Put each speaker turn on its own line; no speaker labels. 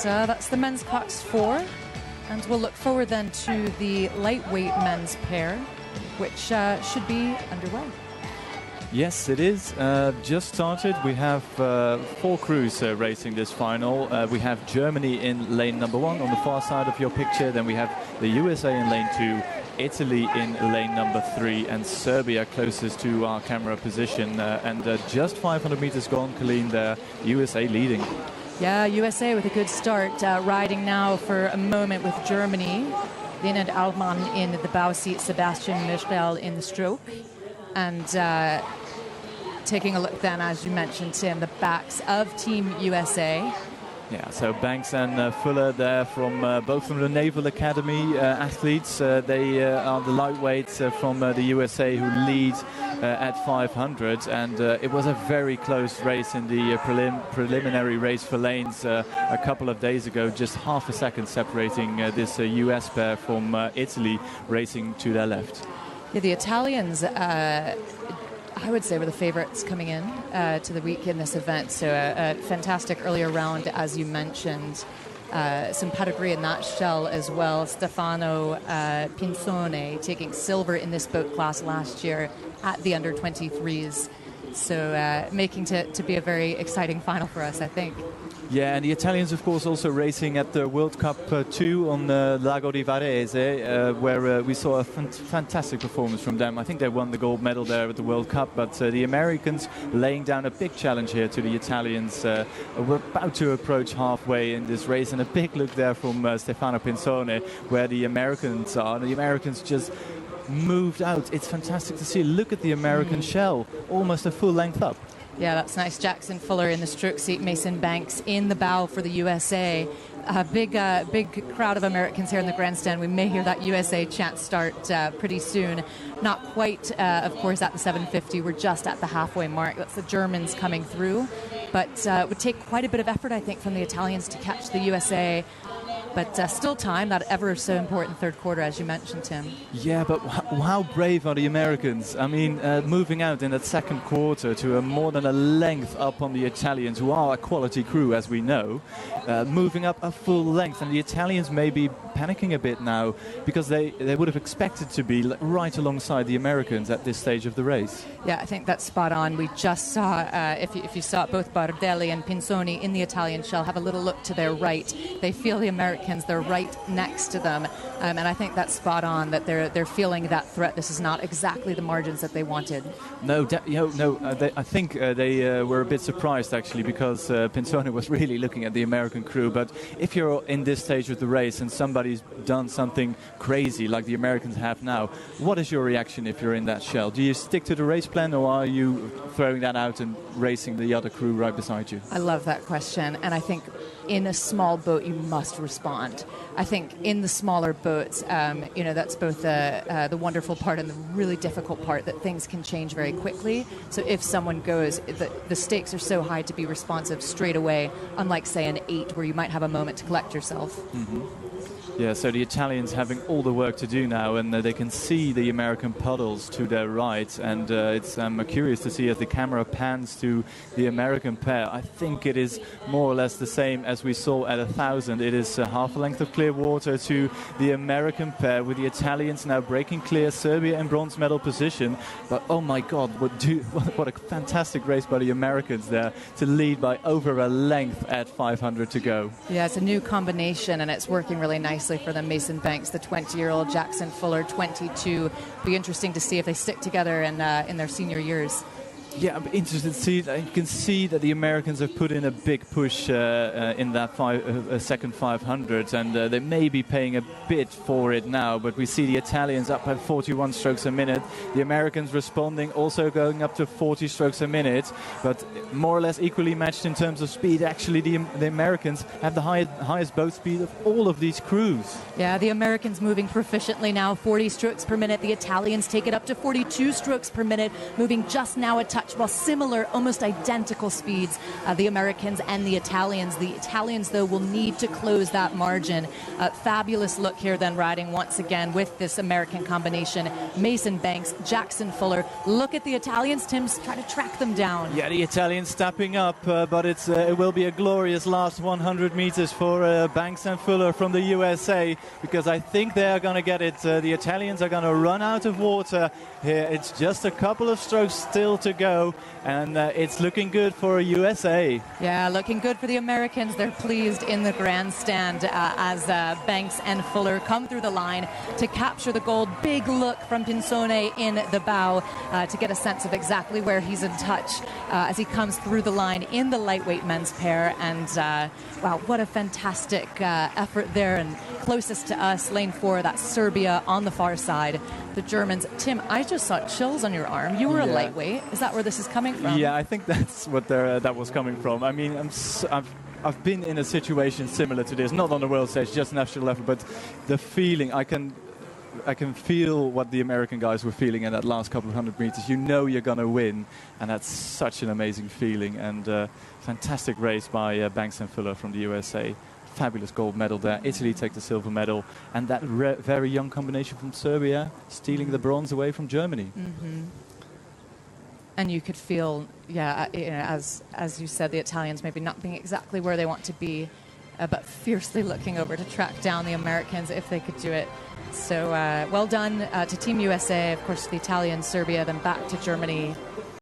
that's the men's Class 4. And we'll look forward then to the lightweight men's pair, which should be underway.
Yes, it is. Just started. We have 4 crews racing this final. We have Germany in lane number 1 on the far side of your picture. Then we have the USA in lane 2, Italy in lane number 3, and Serbia closest to our camera position. And just 500 meters gone, Colleen, there, USA leading.
Yeah, USA with a good start, riding now for a moment with Germany. Lined Altmann in the bow seat, Sebastian Michel in the stroke. And taking a look then, as you mentioned, Tim, the backs of Team USA.
Yeah, so Banks and Fuller there from both from the Naval Academy athletes. They are the lightweights from the USA who lead at 500, and it was a very close race in the preliminary race for lanes a couple of days ago, just half a second separating this US pair from Italy racing to their left.
Yeah, the Italians, I would say, were the favourites coming in to the week in this event. So a fantastic earlier round, as you mentioned. Some pedigree in that shell as well. Stefano Pinzone taking silver in this boat class last year at the under-23s. So making to be a very exciting final for us, I think.
Yeah, and the Italians, of course, also racing at the World Cup 2 on Lago di Varese, where we saw a fantastic performance from them. I think they won the gold medal there at the World Cup, but the Americans laying down a big challenge here to the Italians. We're about to approach halfway in this race, and a big look there from Stefano Pinzone, where the Americans are. The Americans just moved out. It's fantastic to see. Look at the American shell, almost a full length up.
Yeah, that's nice. Jackson Fuller in the stroke seat, Mason Banks in the bow for the USA. A big crowd of Americans here in the grandstand. We may hear that USA chant start pretty soon. Not quite, of course, at the 750. We're just at the halfway mark. That's the Germans coming through. But it would take quite a bit of effort, I think, from the Italians to catch the USA. But still time, that ever so important third quarter, as you mentioned, Tim.
Yeah, but how brave are the Americans? I mean, moving out in that second quarter to more than a length up on the Italians, who are a quality crew, as we know. Moving up a full length, and the Italians may be panicking a bit now, because they would have expected to be right alongside the Americans at this stage of the race.
Yeah, I think that's spot on. We just saw, if you saw it, both Bardelli and Pinzoni in the Italian shell have a little look to their right. They feel the Americans, they're right next to them, and I think that's spot on, that they're feeling that threat. This is not exactly the margins that they wanted.
No, I think they were a bit surprised, actually, because Pinzoni was really looking at the American crew. But if you're in this stage of the race and somebody's done something crazy like the Americans have now, what is your reaction if you're in that shell? Do you stick to the race plan, or are you throwing that out and racing the other crew right beside you?
I love that question, and I think in a small boat you must respond. I think in the smaller boats, that's both the wonderful part and the really difficult part, that things can change very quickly. So if someone goes, the stakes are so high to be responsive straight away, unlike, say, an 8 where you might have a moment to collect yourself.
Mm-hmm. Yeah, so the Italians having all the work to do now, and they can see the American puddles to their right, and I'm curious to see as the camera pans to the American pair. I think it is more or less the same as we saw at 1,000. It is half a length of clear water to the American pair, with the Italians now breaking clear, Serbia in bronze medal position. But oh my God, what a fantastic race by the Americans there to lead by over a length at 500 to go.
Yeah, it's a new combination, and it's working really nicely for them. Mason Banks, the 20-year-old, Jackson Fuller, 22. Be interesting to see if they stick together in their senior years.
Yeah, I'm interested to see. You can see that the Americans have put in a big push in that second 500, and they may be paying a bit for it now. But we see the Italians up at 41 strokes a minute. The Americans responding, also going up to 40 strokes a minute, but more or less equally matched in terms of speed. Actually, the Americans have the highest boat speed of all of these crews.
Yeah, the Americans moving proficiently now, 40 strokes per minute. The Italians take it up to 42 strokes per minute, moving just now a touch match, well, similar, almost identical speeds, the Americans and the Italians. The Italians, though, will need to close that margin. Fabulous look here then, riding once again with this American combination. Mason Banks, Jackson Fuller. Look at the Italians. Tim's trying to track them down.
Yeah, the Italians stepping up, but it will be a glorious last 100 meters for Banks and Fuller from the USA, because I think they are going to get it. The Italians are going to run out of water here. It's just a couple of strokes still to go, and it's looking good for USA.
Yeah, looking good for the Americans. They're pleased in the grandstand as Banks and Fuller come through the line to capture the gold. Big look from Pinzone in the bow to get a sense of exactly where he's in touch as he comes through the line in the lightweight men's pair. And wow, what a fantastic effort there. And closest to us, lane 4, that's Serbia on the far side. The Germans. Tim, I just saw chills on your arm. You were a lightweight. Is that where this is coming from?
Yeah, I think that's what that was coming from. I mean, I've been in a situation similar to this, not on the world stage, just national level, but the feeling, I can feel what the American guys were feeling in that last couple of 100 meters. You know you're going to win, and that's such an amazing feeling. And fantastic race by Banks and Fuller from the USA. Fabulous gold medal there. Italy take the silver medal, and that very young combination from Serbia stealing the bronze away from Germany.
Mm-hmm. And you could feel, yeah, you know, as you said, the Italians maybe not being exactly where they want to be, but fiercely looking over to track down the Americans if they could do it. So well done to Team USA. Of course, the Italians, Serbia, then back to Germany.